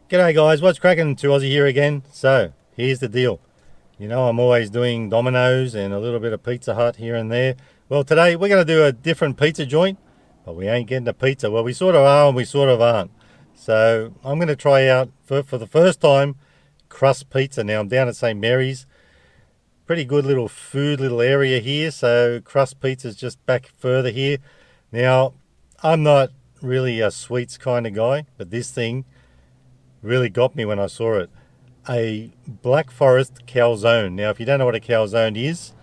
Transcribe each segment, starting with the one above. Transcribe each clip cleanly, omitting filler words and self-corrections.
G'day guys, what's cracking? 2 Aussie here again. So, here's the deal. You know I'm always doing Domino's and a little bit of Pizza Hut here and there. Well, today we're going to do a different pizza joint, but we ain't getting a pizza. Well, we sort of are and we sort of aren't. So, I'm going to try out, for the first time, Crust Pizza. Now, I'm down at St. Mary's. Pretty good little food, little area here. So, Crust Pizza's just back further here. Now, I'm not really a sweets kind of guy, but this thing really got me when I saw it. A Black Forest calzone. Now, if you don't know what a calzone is,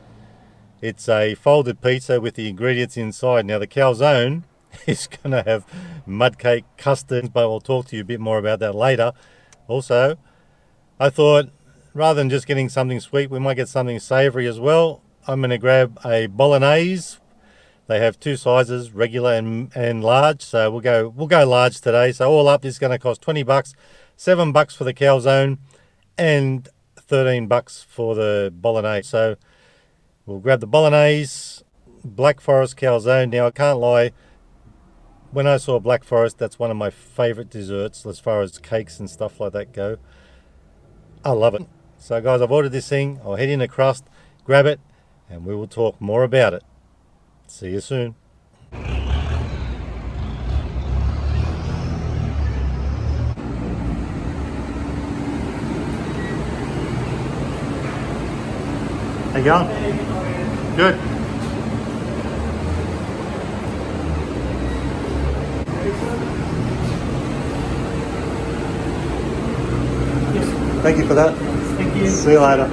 it's a folded pizza with the ingredients inside. Now, the calzone is going to have mud cake, custard, but I'll talk to you a bit more about that later. Also, I thought rather than just getting something sweet, we might get something savory as well. I'm going to grab a bolognese. They have two sizes, regular and large. So we'll go large today. So all up, this is going to cost $20, $7 for the calzone, and $13 for the bolognese. So we'll grab the bolognese, Black Forest calzone. Now I can't lie, when I saw Black Forest, that's one of my favourite desserts as far as cakes and stuff like that go. I love it. So guys, I've ordered this thing. I'll head into Crust, grab it, and we will talk more about it. See you soon. How you going? Good. Thank you for that. Thank you. See you later.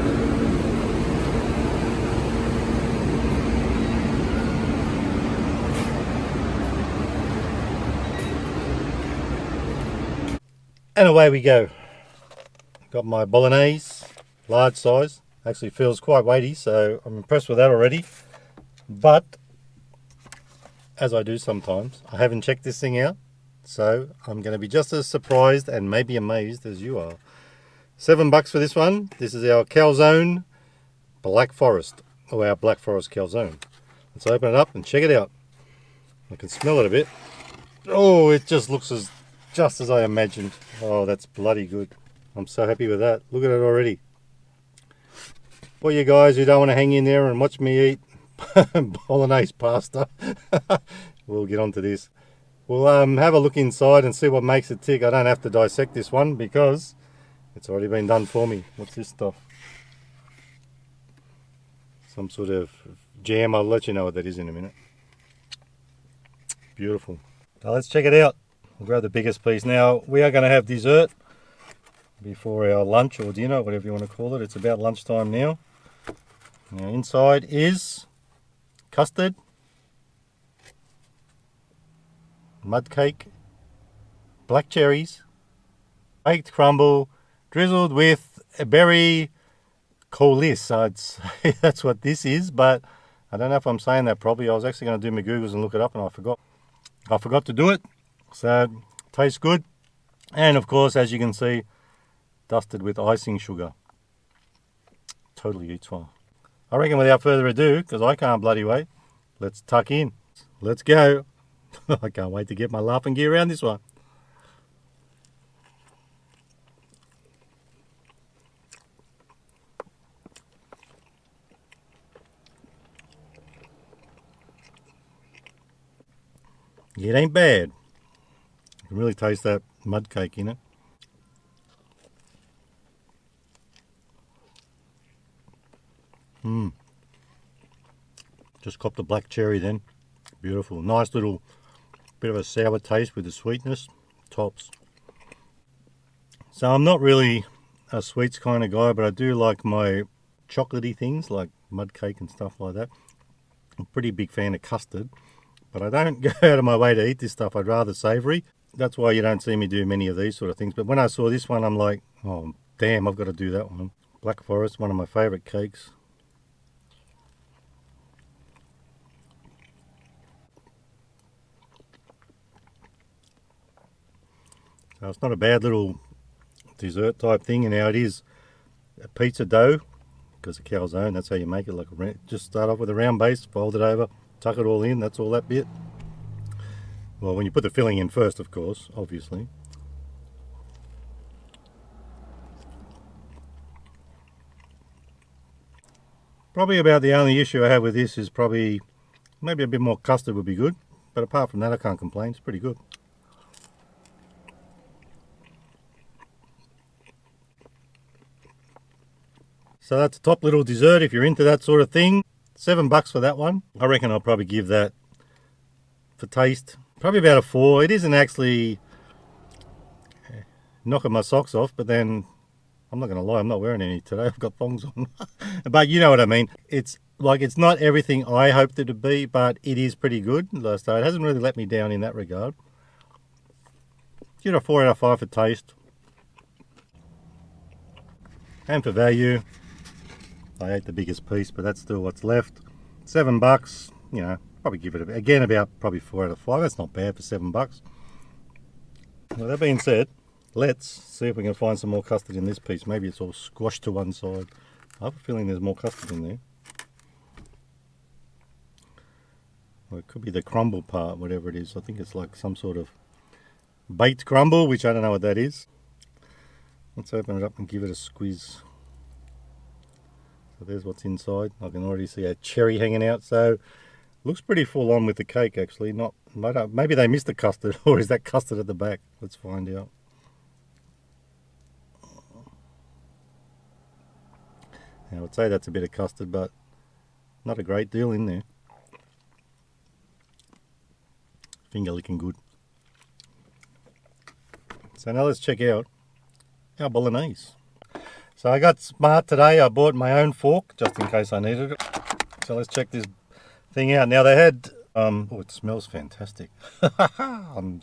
And away we go. Got my bolognese, large size. Actually feels quite weighty, so I'm impressed with that already. But, as I do sometimes, I haven't checked this thing out. So I'm going to be just as surprised and maybe amazed as you are. $7 for this one. This is our calzone Black Forest. Or our Black Forest calzone. Let's open it up and check it out. I can smell it a bit. Oh, it just looks just as I imagined. Oh, that's bloody good. I'm so happy with that. Look at it already. For you guys who don't want to hang in there and watch me eat bolognese pasta, we'll get on to this. We'll have a look inside and see what makes it tick. I don't have to dissect this one because it's already been done for me. What's this stuff? Some sort of jam. I'll let you know what that is in a minute. Beautiful. So let's check it out. We'll grab the biggest piece. Now, we are going to have dessert before our lunch or dinner, whatever you want to call it. It's about lunchtime now. Now, inside is custard, mud cake, black cherries, baked crumble, drizzled with a berry coulis. I'd say that's what this is, but I don't know if I'm saying that properly. I was actually going to do my Googles and look it up, and I forgot to do it. So, tastes good. And of course, as you can see, dusted with icing sugar. Totally eats one. I reckon without further ado, because I can't bloody wait, let's tuck in. Let's go. I can't wait to get my laughing gear around this one. It ain't bad. You can really taste that mud cake in it. Just copped the black cherry then. Beautiful. Nice little bit of a sour taste with the sweetness. Tops. So I'm not really a sweets kind of guy, but I do like my chocolatey things like mud cake and stuff like that. I'm a pretty big fan of custard, but I don't go out of my way to eat this stuff. I'd rather savoury. That's why you don't see me do many of these sort of things. But when I saw this one, I'm like, oh damn, I've got to do that one. Black Forest, one of my favourite cakes. So it's not a bad little dessert type thing, and now it is a pizza dough, because a calzone, that's how you make it. Like just start off with a round base, fold it over, tuck it all in, that's all that bit. Well, when you put the filling in first, of course, obviously. Probably about the only issue I have with this is probably maybe a bit more custard would be good. But apart from that, I can't complain. It's pretty good. So that's a top little dessert if you're into that sort of thing. $7 for that one. I reckon I'll probably give that, for taste, probably about a 4. It isn't actually knocking my socks off, but then I'm not going to lie, I'm not wearing any today. I've got thongs on. But you know what I mean. It's like, it's not everything I hoped it to be, but it is pretty good. So it hasn't really let me down in that regard. Give it a 4 out of 5 for taste. And for value, I ate the biggest piece, but that's still what's left. $7, you know, probably give it, again, about probably 4 out of 5. That's not bad for $7. Well, that being said, let's see if we can find some more custard in this piece. Maybe it's all squashed to one side. I have a feeling there's more custard in there. Well, it could be the crumble part, whatever it is. I think it's like some sort of baked crumble, which I don't know what that is. Let's open it up and give it a squeeze. So there's what's inside. I can already see a cherry hanging out. So looks pretty full on with the cake actually. Not, maybe they missed the custard, or is that custard at the back? Let's find out. Now, I would say that's a bit of custard, but not a great deal in there. Finger licking good. So now let's check out our bolognese. So I got smart today. I bought my own fork just in case I needed it. So let's check this thing out. Now they had, oh, it smells fantastic. I'm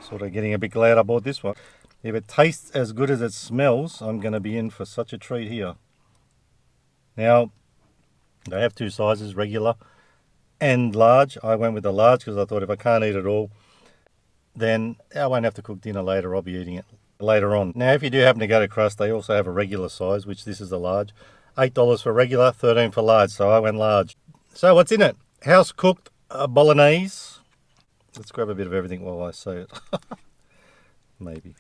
sort of getting a bit glad I bought this one. If it tastes as good as it smells, I'm going to be in for such a treat here. Now, they have 2 sizes, regular and large. I went with the large because I thought if I can't eat it all, then I won't have to cook dinner later. I'll be eating it later on. Now, if you do happen to go to Crust, they also have a regular size, which this is the large. $8 for regular, $13 for large, so I went large. So what's in it? House cooked bolognese. Let's grab a bit of everything while I say it. Maybe.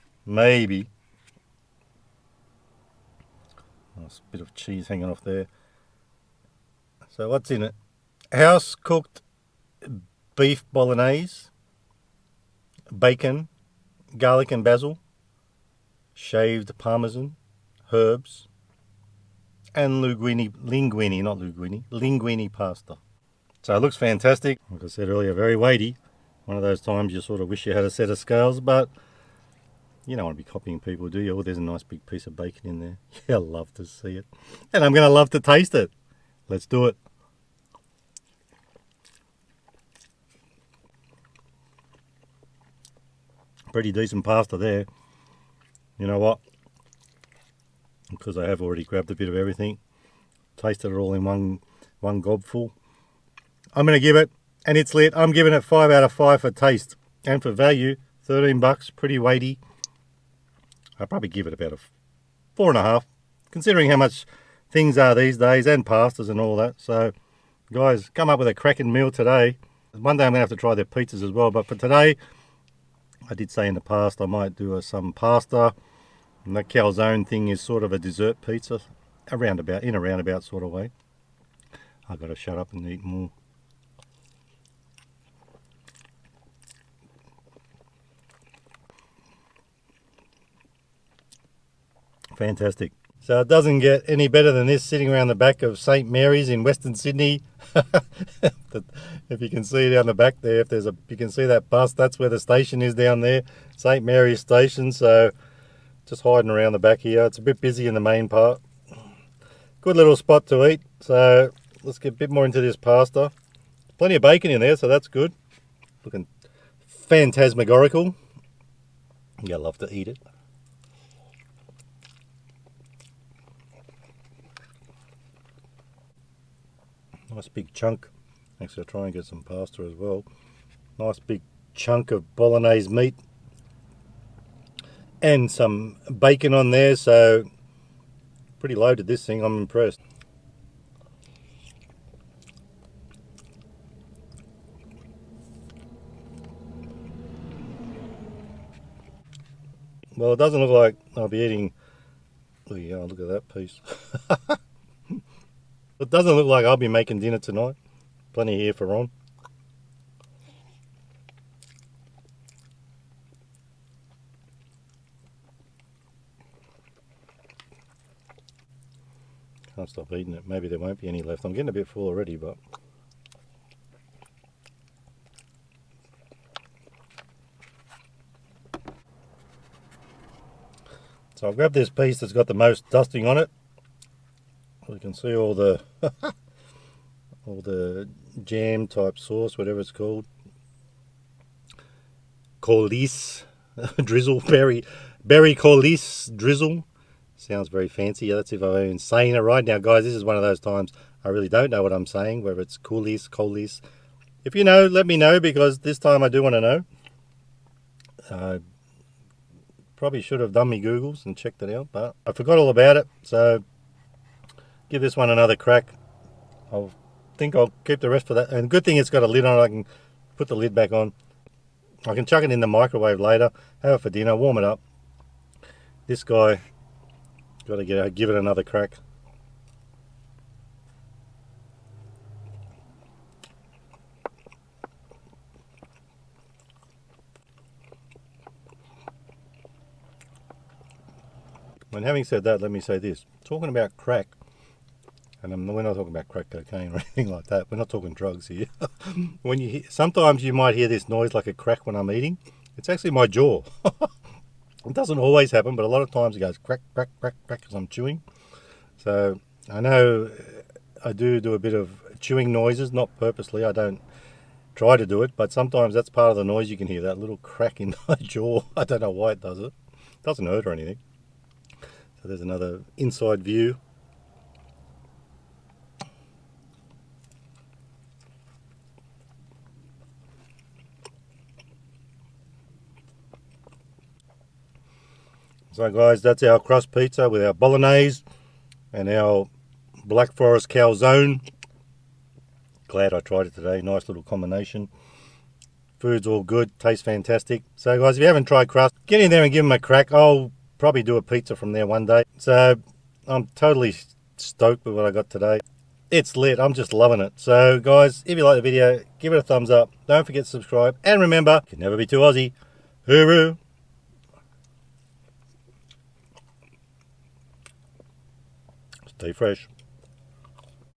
Nice bit of cheese hanging off there. So what's in it? House cooked beef bolognese, bacon, garlic and basil, shaved parmesan, herbs, and linguine pasta. So it looks fantastic. Like I said earlier, very weighty. One of those times you sort of wish you had a set of scales, but you don't want to be copying people, do you? Oh, there's a nice big piece of bacon in there. Yeah, I'd love to see it. And I'm going to love to taste it. Let's do it. Pretty decent pasta there. You know what? Because I have already grabbed a bit of everything, tasted it all in one gobful. I'm going to give it, and it's lit, I'm giving it 5 out of 5 for taste. And for value, $13, pretty weighty. I'll probably give it about a 4.5, considering how much things are these days, and pastas and all that. So, guys, come up with a cracking meal today. One day I'm going to have to try their pizzas as well, but for today, I did say in the past I might do some pasta. And that calzone thing is sort of a dessert pizza, in a roundabout sort of way. I've got to shut up and eat more. Fantastic. So it doesn't get any better than this, sitting around the back of St. Mary's in Western Sydney. If you can see down the back there, you can see that bus, that's where the station is down there, St. Mary's station. So just hiding around the back here. It's a bit busy in the main part. Good little spot to eat. So let's get a bit more into this pasta. Plenty of bacon in there, so that's good. Looking phantasmagorical. Yeah, I love to eat it. Nice big chunk. Actually, I'll try and get some pasta as well. Nice big chunk of bolognese meat. And some bacon on there, so pretty loaded this thing, I'm impressed. Well, it doesn't look like I'll be eating, oh yeah, look at that piece. It doesn't look like I'll be making dinner tonight. Plenty here for Ron. Can't stop eating it. Maybe there won't be any left. I'm getting a bit full already, but... So I'll grab this piece that's got the most dusting on it. So you can see all the all the jam type sauce, whatever it's called. Coulis drizzle, berry coulis drizzle. Sounds very fancy. Yeah, that's if I'm even saying it right. Now, guys, this is one of those times I really don't know what I'm saying, whether it's coulis. If you know, let me know, because this time I do want to know. Probably should have done me Googles and checked it out, but I forgot all about it. So give this one another crack. I think I'll keep the rest for that. And good thing it's got a lid on it. I can put the lid back on. I can chuck it in the microwave later, have it for dinner, warm it up. This guy, got to give it another crack. And having said that, let me say this. Talking about crack, and we're not talking about crack cocaine or anything like that. We're not talking drugs here. When you sometimes you might hear this noise like a crack when I'm eating. It's actually my jaw. It doesn't always happen, but a lot of times it goes crack, crack, crack, crack as I'm chewing. So I know I do a bit of chewing noises, not purposely. I don't try to do it, but sometimes that's part of the noise you can hear, that little crack in my jaw. I don't know why it does it. It doesn't hurt or anything. So there's another inside view. So guys, that's our crust pizza with our bolognese and our Black Forest calzone. Glad I tried it today. Nice little combination. Food's all good. Tastes fantastic. So guys, if you haven't tried Crust, get in there and give them a crack. I'll probably do a pizza from there one day. So I'm totally stoked with what I got today. It's lit. I'm just loving it. So guys, if you like the video, give it a thumbs up. Don't forget to subscribe. And remember, you can never be too Aussie. Hooroo. Stay fresh.